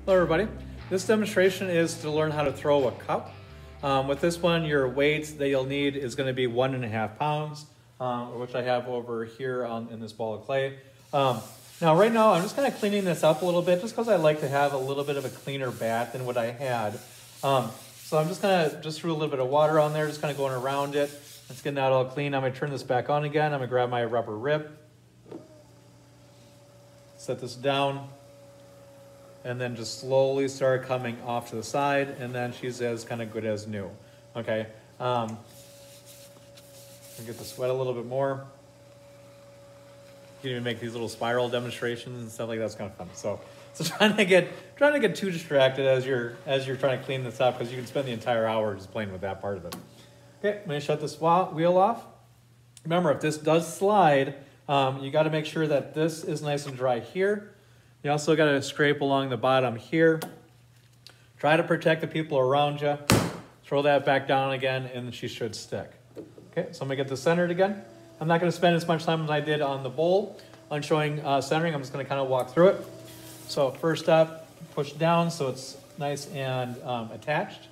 Hello everybody. This demonstration is to learn how to throw a cup. With this one, your weight that you'll need is going to be 1.5 pounds, which I have over here in this ball of clay. Now right now I'm just kind of cleaning this up a little bit just because I like to have a little bit of a cleaner bat than what I had. So I'm just going to threw a little bit of water on there, just kind of going around it. It's getting that all clean. I'm going to turn this back on again. I'm going to grab my rubber rib, set this down, and then just slowly start coming off to the side, and then she's as kind of good as new. Okay, get the sweat a little bit more. You can even make these little spiral demonstrations and stuff like that. It's kind of fun. So trying to get too distracted as you're trying to clean this up, because you can spend the entire hour just playing with that part of it. Okay, I'm going to shut this wheel off. Remember, if this does slide, you got to make sure that this is nice and dry here. You also got to scrape along the bottom here. Try to protect the people around you. Throw that back down again, and she should stick. Okay, so I'm going to get this centered again. I'm not going to spend as much time as I did on the bowl on showing centering. I'm just going to kind of walk through it. So first up, push down so it's nice and attached.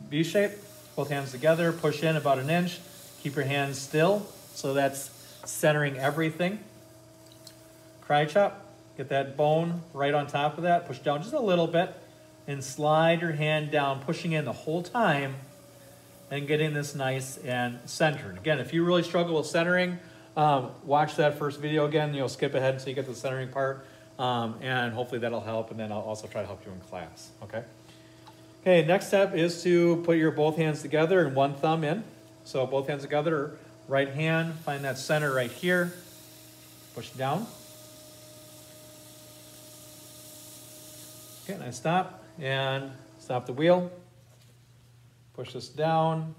V-shape, both hands together, push in about 1 inch. Keep your hands still, so that's centering everything. Cry chop, get that bone right on top of that, push down just a little bit, and slide your hand down, pushing in the whole time, and getting this nice and centered. Again, if you really struggle with centering, watch that first video again. You'll skip ahead until you get the centering part, and hopefully that'll help, and then I'll also try to help you in class, okay? Okay, next step is to put your both hands together and one thumb in. So both hands together, right hand, find that center right here, push down. Okay, and I stop the wheel. Push this down,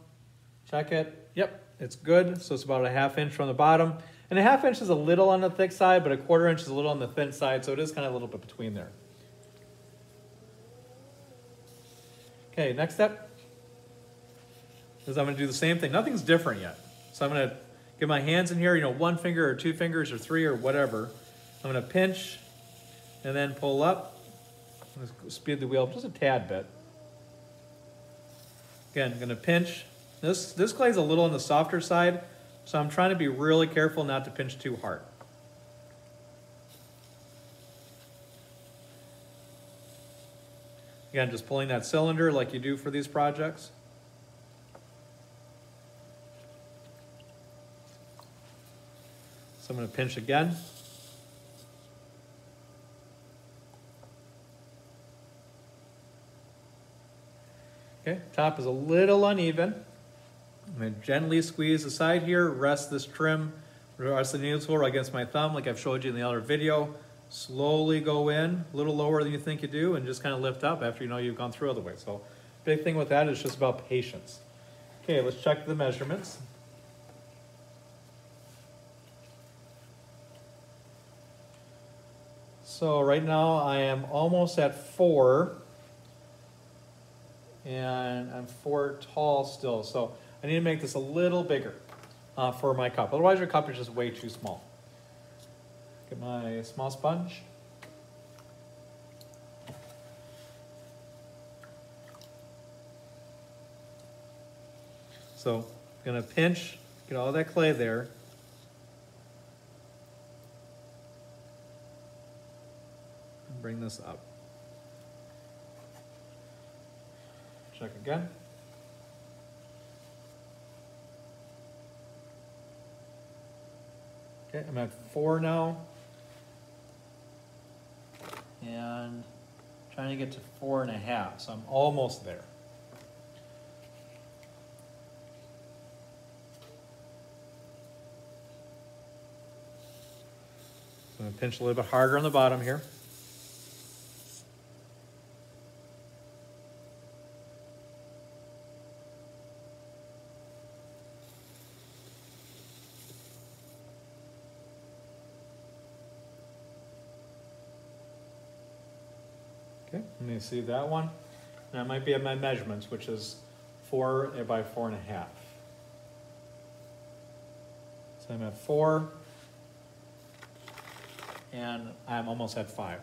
check it. Yep, it's good. So it's about 1/2 inch from the bottom. And 1/2 inch is a little on the thick side, but 1/4 inch is a little on the thin side, so it is kind of a little bit between there. Okay, next step is I'm going to do the same thing. Nothing's different yet. So I'm going to get my hands in here, 1 finger or 2 fingers or 3 or whatever. I'm going to pinch and then pull up. Speed the wheel just a tad bit. Again, I'm going to pinch. This clay is a little on the softer side, so I'm trying to be really careful not to pinch too hard. Again, just pulling that cylinder like you do for these projects. So I'm going to pinch again. Okay, top is a little uneven. I'm going to gently squeeze the side here, rest this trim, rest the needle tool against my thumb like I've showed you in the other video. Slowly go in, a little lower than you think you do, and just kind of lift up after you know you've gone through all the way. So big thing with that is just about patience. Okay, let's check the measurements. So right now I am almost at 4. And I'm 4 tall still, so I need to make this a little bigger for my cup. Otherwise your cup is just way too small. Get my small sponge. So I'm gonna pinch, get all that clay there. And bring this up. Check again. Okay, I'm at 4 now. And trying to get to 4.5, so I'm almost there. So I'm going to pinch a little bit harder on the bottom here. Okay, let me see that one. And I might be at my measurements, which is 4 by 4.5. So I'm at 4, and I'm almost at 5.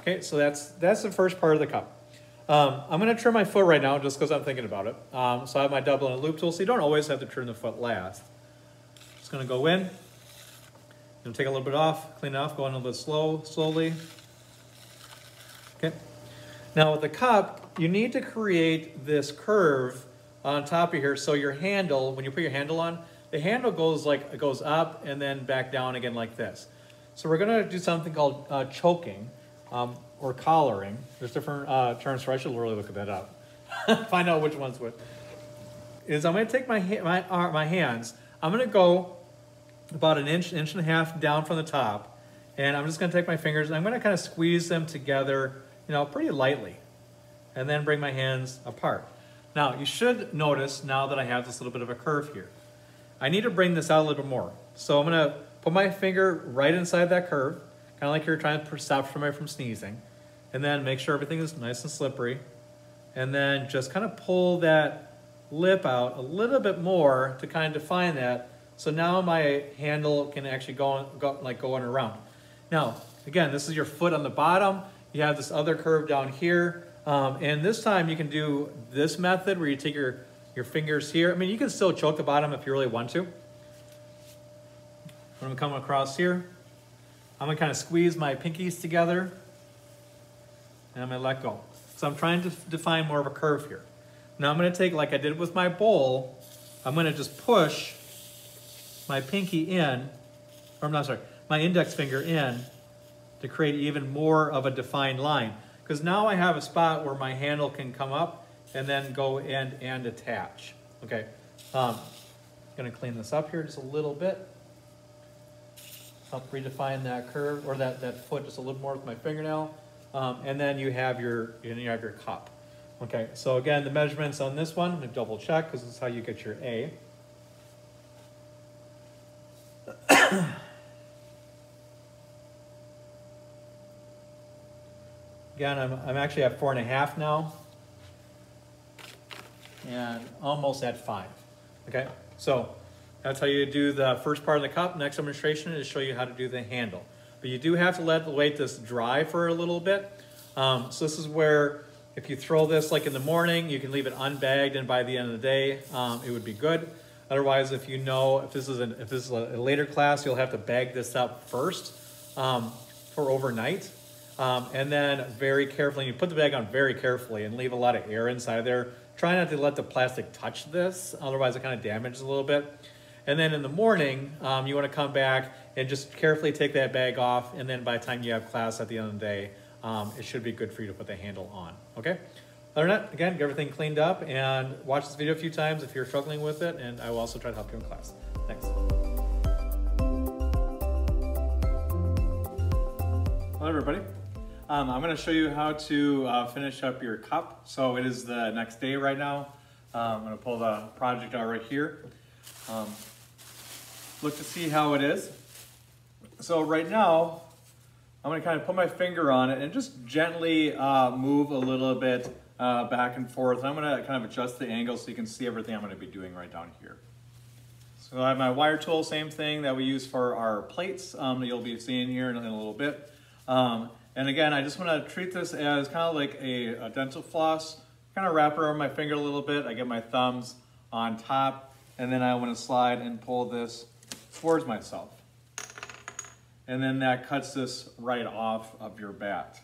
Okay, so that's the first part of the cup. I'm going to trim my foot right now just because I'm thinking about it. So I have my double and a loop tool, so you don't always have to trim the foot last. Just going to go in, and take a little bit off, clean it off, go in a little bit slowly. Okay. Now with the cup, you need to create this curve on top of here, so your handle, when you put your handle on, the handle goes up and then back down again like this. So we're going to do something called choking or collaring. There's different terms for it. I should really look at that up. Find out which one's what. I'm going to take my hands. I'm going to go about an inch and a half down from the top, and I'm just going to take my fingers and I'm going to kind of squeeze them together, pretty lightly, and then bring my hands apart. Now you should notice now that I have this little bit of a curve here. I need to bring this out a little bit more. So I'm going to put my finger right inside that curve, kind of like you're trying to stop somebody from sneezing, and then make sure everything is nice and slippery, and then just kind of pull that lip out a little bit more to kind of define that. So now my handle can actually go on around. Now, again, this is your foot on the bottom. You have this other curve down here, and this time you can do this method where you take your fingers here. I mean, you can still choke the bottom if you really want to. When I'm coming across here, I'm gonna kind of squeeze my pinkies together, and I'm gonna let go. So I'm trying to define more of a curve here. Now I'm gonna take, like I did with my bowl, I'm gonna just push my pinky in, or I'm not sorry, my index finger in to create even more of a defined line. Because now I have a spot where my handle can come up and then go in and attach. Okay, I'm gonna clean this up here just a little bit. Help redefine that curve, or that foot just a little more with my fingernail. And then you have your cup. Okay, so again, the measurements on this one, I'm gonna double check because this is how you get your A. Again, I'm actually at 4.5 now, and almost at 5. Okay, so that's how you do the first part of the cup. Next demonstration is show you how to do the handle. But you do have to wait this dry for a little bit. So this is where if you throw this like in the morning, you can leave it unbagged, and by the end of the day, it would be good. Otherwise, if this is a later class, you'll have to bag this up first for overnight. And then very carefully, you put the bag on very carefully and leave a lot of air inside there. Try not to let the plastic touch this, otherwise it kind of damages a little bit. And then in the morning, you want to come back and just carefully take that bag off, and then by the time you have class at the end of the day, it should be good for you to put the handle on, okay? Other than that, again, get everything cleaned up, and watch this video a few times if you're struggling with it, and I will also try to help you in class. Thanks. Hello, everybody. I'm going to show you how to finish up your cup. So it is the next day right now. I'm going to pull the project out right here. Look to see how it is. So right now, I'm going to kind of put my finger on it and just gently move a little bit back and forth. I'm going to kind of adjust the angle so you can see everything I'm going to be doing right down here. So I have my wire tool, same thing that we use for our plates that you'll be seeing here in a little bit. And again, I just want to treat this as kind of like a dental floss. Kind of wrap it around my finger a little bit. I get my thumbs on top, and then I want to slide and pull this towards myself. And then that cuts this right off of your bat.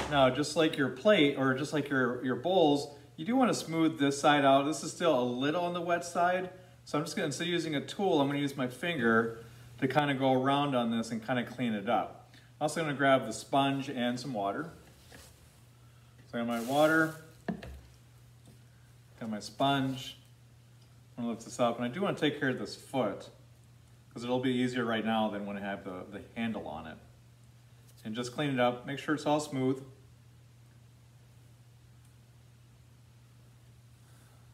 Now, just like your plate, or just like your bowls, you do want to smooth this side out. This is still a little on the wet side, so I'm just going to, instead of using a tool, I'm going to use my finger to kind of go around on this and kind of clean it up. I'm also going to grab the sponge and some water. So I got my water, got my sponge. I'm going to lift this up, and I do want to take care of this foot because it'll be easier right now than when I have the handle on it. And just clean it up, make sure it's all smooth.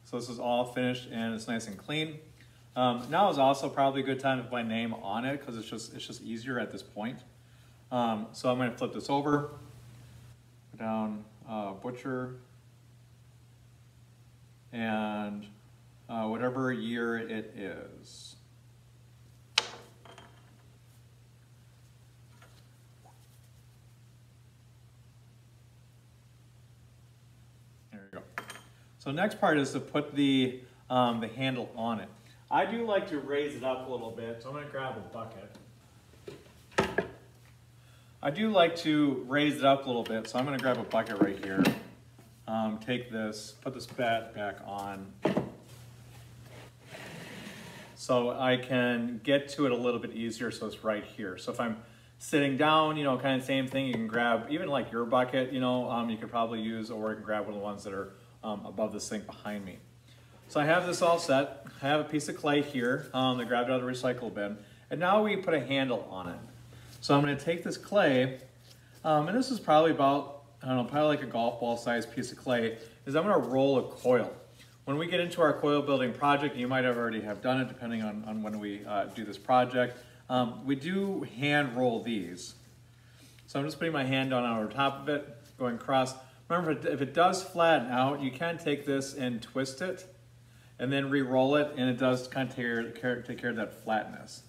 So this is all finished and it's nice and clean. Now is also probably a good time to put my name on it because it's just easier at this point. So I'm going to flip this over, put down Butcher, and whatever year it is. So next part is to put the handle on it. I do like to raise it up a little bit, so I'm going to grab a bucket. I do like to raise it up a little bit, so I'm going to grab a bucket right here. Take this, put this bat back on, so I can get to it a little bit easier, so it's right here. So if I'm sitting down, you know, kind of same thing, you can grab even like your bucket, you know, you could probably use, or you can grab one of the ones that are above the sink behind me. So I have this all set. I have a piece of clay here that grabbed out of the recycle bin, and now we put a handle on it. So I'm going to take this clay, and this is probably about, I don't know, probably like a golf ball sized piece of clay, is I'm going to roll a coil. When we get into our coil building project, you might have already have done it depending on when we do this project, we do hand roll these. So I'm just putting my hand on over top of it, going across. Remember, if it does flatten out, you can take this and twist it, and then re-roll it, and it does kind of take care of that flatness.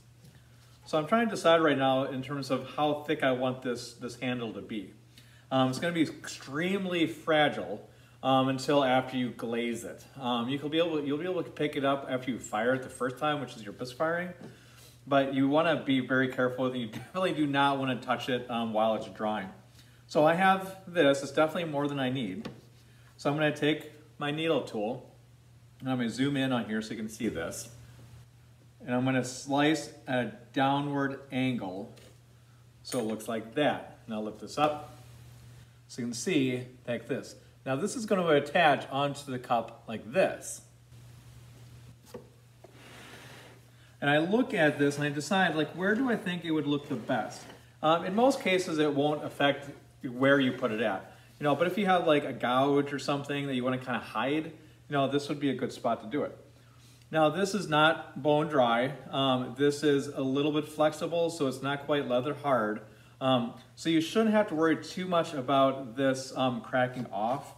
So I'm trying to decide right now in terms of how thick I want this handle to be. It's going to be extremely fragile until after you glaze it. You'll be able to pick it up after you fire it the first time, which is your bisque firing. But you want to be very careful with it. You definitely do not want to touch it while it's drying. So I have this. It's definitely more than I need. So I'm going to take my needle tool, and I'm going to zoom in on here so you can see this. And I'm going to slice at a downward angle so it looks like that. Now lift this up so you can see like this. Now this is going to attach onto the cup like this. And I look at this and I decide, like, where do I think it would look the best? In most cases it won't affect where you put it at. You know, but if you have like a gouge or something that you want to kind of hide, you know, this would be a good spot to do it. Now this is not bone dry. This is a little bit flexible, so it's not quite leather hard. So you shouldn't have to worry too much about this cracking off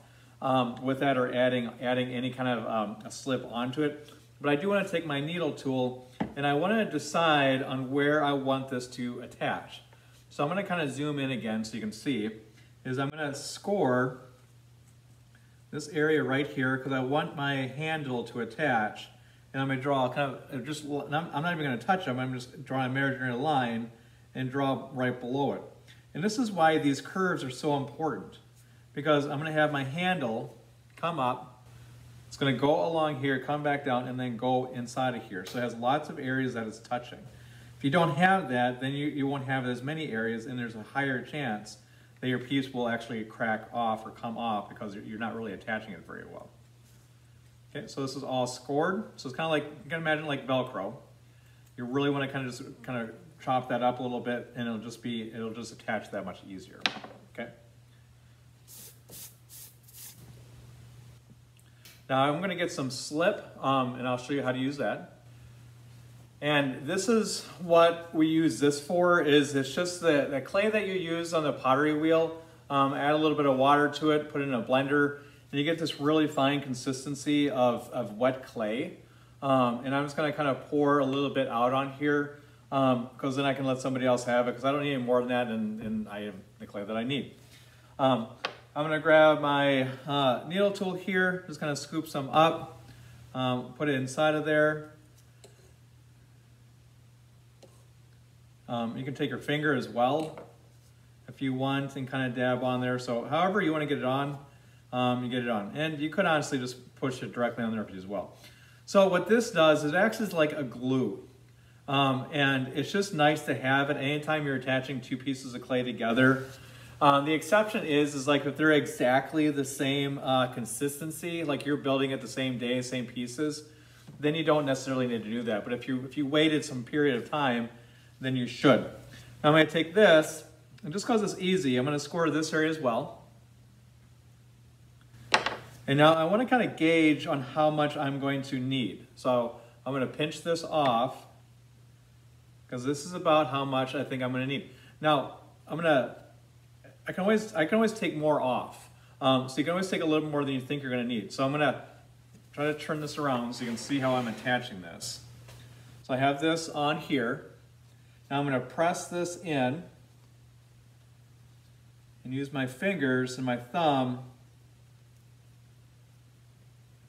with that, or adding any kind of a slip onto it. But I do want to take my needle tool and I want to decide on where I want this to attach. So I'm going to kind of zoom in again so you can see, is I'm going to score this area right here because I want my handle to attach. And I'm going to draw kind of just, I'm not even going to touch them, I'm just drawing a imaginary line and draw right below it. And this is why these curves are so important, because I'm going to have my handle come up, it's going to go along here, come back down, and then go inside of here. So it has lots of areas that it's touching. If you don't have that, then you won't have as many areas, and there's a higher chance that your piece will actually crack off or come off because you're not really attaching it very well. Okay, so this is all scored. So it's kind of like, you can imagine like Velcro. You really want to kind of chop that up a little bit, and it'll just attach that much easier. Okay. Now I'm going to get some slip, and I'll show you how to use that. And this is what we use this for. It's just the clay that you use on the pottery wheel. Add a little bit of water to it, put it in a blender, and you get this really fine consistency of wet clay. And I'm just going to kind of pour a little bit out on here, because then I can let somebody else have it, because I don't need any more than that, and I have the clay that I need. I'm going to grab my needle tool here, just kind of scoop some up, put it inside of there. You can take your finger as well if you want and kind of dab on there. So however you want to get it on, you get it on. And you could honestly just push it directly on there as well. So what this does is it acts as like a glue. And it's just nice to have it anytime you're attaching two pieces of clay together. The exception is like if they're exactly the same consistency, like you're building it the same day, same pieces, then you don't necessarily need to do that. But if you waited some period of time, then you should. Now I'm going to take this, and just because it's easy, I'm going to score this area as well. And now I want to kind of gauge on how much I'm going to need. So I'm going to pinch this off, because this is about how much I think I'm going to need. Now I can always take more off. So you can always take a little more than you think you're going to need. So I'm going to try to turn this around so you can see how I'm attaching this. So I have this on here. Now I'm going to press this in and use my fingers and my thumb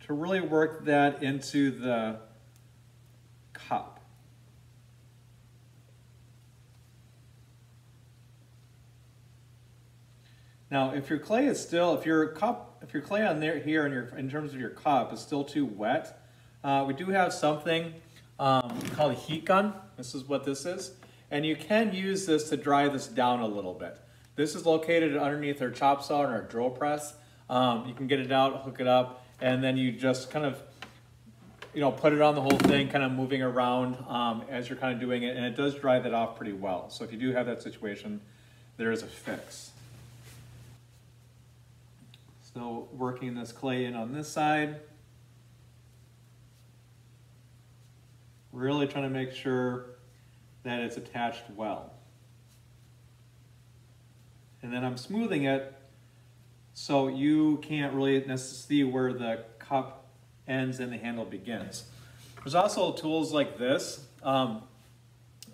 to really work that into the cup. Now, if your clay is still, if your clay on there here in terms of your cup is still too wet, we do have something called a heat gun. This is what this is. And you can use this to dry this down a little bit. This is located underneath our chop saw and our drill press. You can get it out, hook it up, and then you just kind of, put it on the whole thing, kind of moving around as you're kind of doing it, and it does dry that off pretty well. So if you do have that situation, there is a fix. So working this clay in on this side. Really trying to make sure that it's attached well. And then I'm smoothing it so you can't really necessarily see where the cup ends and the handle begins. There's also tools like this.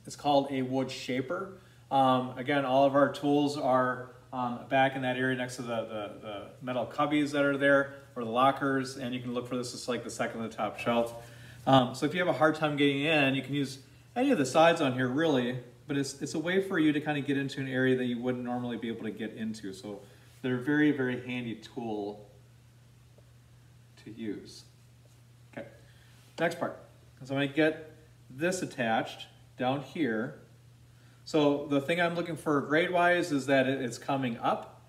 It's called a wood shaper. Again, all of our tools are back in that area next to the metal cubbies that are there, or the lockers, and you can look for this. It's like the second to the top shelf. So if you have a hard time getting in, you can use any of the sides on here really, but it's a way for you to kind of get into an area that you wouldn't normally be able to get into. So they're a very, very handy tool to use. Okay, next part. So I'm going to get this attached down here. So the thing I'm looking for grade-wise is that it's coming up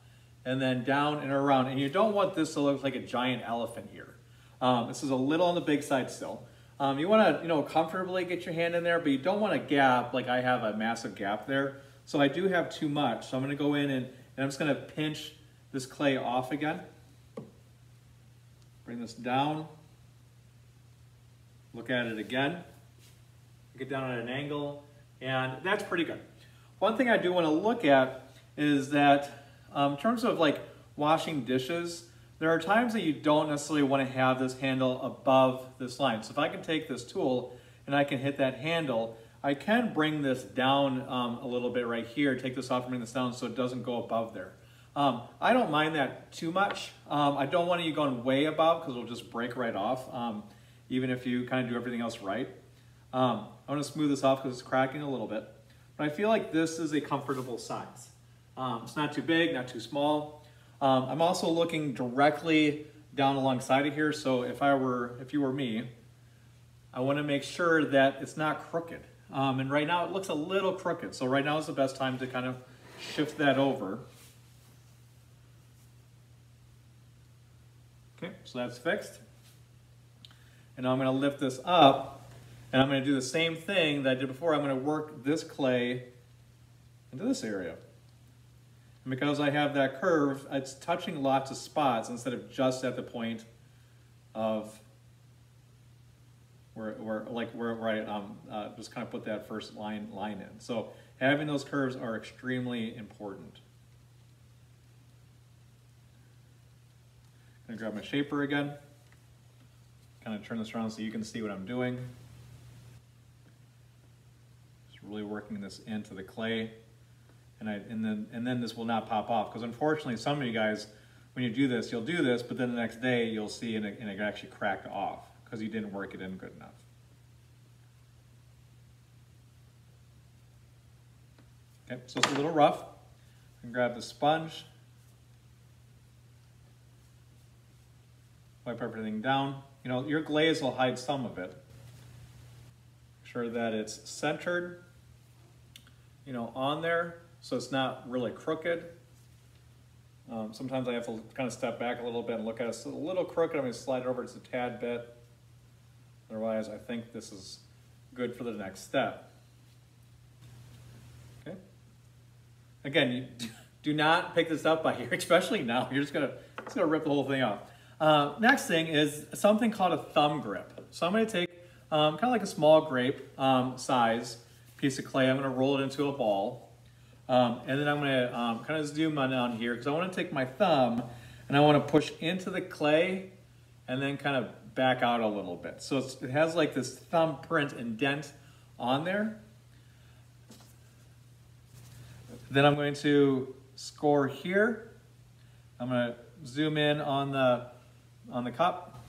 and then down and around. And you don't want this to look like a giant elephant here. This is a little on the big side still. You want to, comfortably get your hand in there, but you don't want a gap like I have a massive gap there. So I do have too much. So I'm going to go in and I'm just going to pinch this clay off again. Bring this down. Look at it again. Get down at an angle, and that's pretty good. One thing I do want to look at is that in terms of like washing dishes, there are times that you don't necessarily want to have this handle above this line. So if I can take this tool and I can hit that handle, I can bring this down a little bit right here, take this off and bring this down so it doesn't go above there. I don't mind that too much. I don't want you going way above because it'll just break right off, even if you kind of do everything else right. I'm going to smooth this off because it's cracking a little bit. But I feel like this is a comfortable size. It's not too big, not too small. I'm also looking directly down alongside of here, so if you were me, I want to make sure that it's not crooked. And right now it looks a little crooked, so right now is the best time to kind of shift that over. Okay, so that's fixed. And now I'm going to lift this up, and I'm going to do the same thing that I did before. I'm going to work this clay into this area. And because I have that curve, it's touching lots of spots instead of just at the point of where I just kind of put that first line in. So having those curves are extremely important. I'm going to grab my shaper again. Kind of turn this around so you can see what I'm doing. Just really working this into the clay. And then this will not pop off, because unfortunately some of you guys, when you do this, you'll do this, but then the next day you'll see and it actually cracked off because you didn't work it in good enough. Okay, so it's a little rough. You can grab the sponge, wipe everything down. Your glaze will hide some of it. Make sure that it's centered, on there, so it's not really crooked. Sometimes I have to kind of step back a little bit and look at it. It's a little crooked. I'm going to slide it over just a tad bit. Otherwise, I think this is good for the next step. Okay. Again, you do not pick this up by here, especially now. You're just gonna rip the whole thing off. Next thing is something called a thumb grip. So I'm going to take kind of like a small grape size piece of clay. I'm going to roll it into a ball. And then I'm going to kind of zoom on here because I want to take my thumb and I want to push into the clay and then kind of back out a little bit. So it has like this thumbprint indent on there. Then I'm going to score here. I'm going to zoom in on the cup.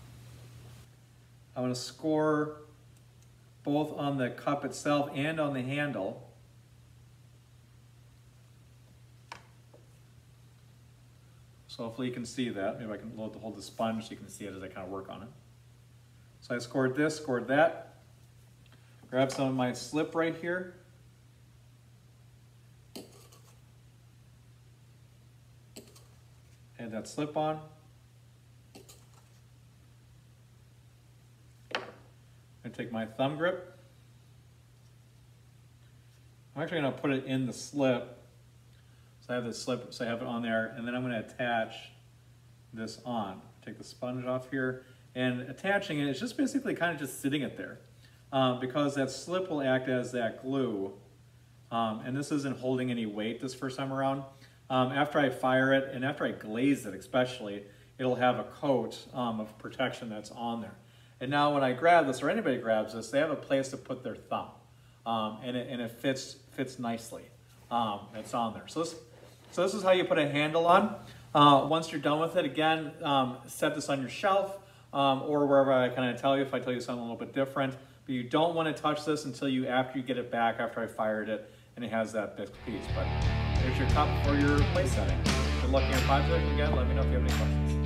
I'm going to score both on the cup itself and on the handle. So hopefully you can see that. Maybe I can hold the sponge so you can see it as I kind of work on it. So I scored this, scored that. Grab some of my slip right here. Add that slip on. I take my thumb grip. I'm actually going to put it in the slip. So I have the slip, so I have it on there, and then I'm going to attach this on. Take the sponge off here, and attaching it is just basically kind of just sitting it there, because that slip will act as that glue, and this isn't holding any weight this first time around. After I fire it, and after I glaze it especially, it'll have a coat of protection that's on there. And now when I grab this, or anybody grabs this, they have a place to put their thumb, and it fits nicely. It's on there. So this is how you put a handle on. Once you're done with it, again, set this on your shelf or wherever I kind of tell you, if I tell you something a little bit different. But you don't want to touch this until after you get it back, after I fired it, and it has that big piece. But there's your cup for your place setting. Good luck in your project. Again, let me know if you have any questions.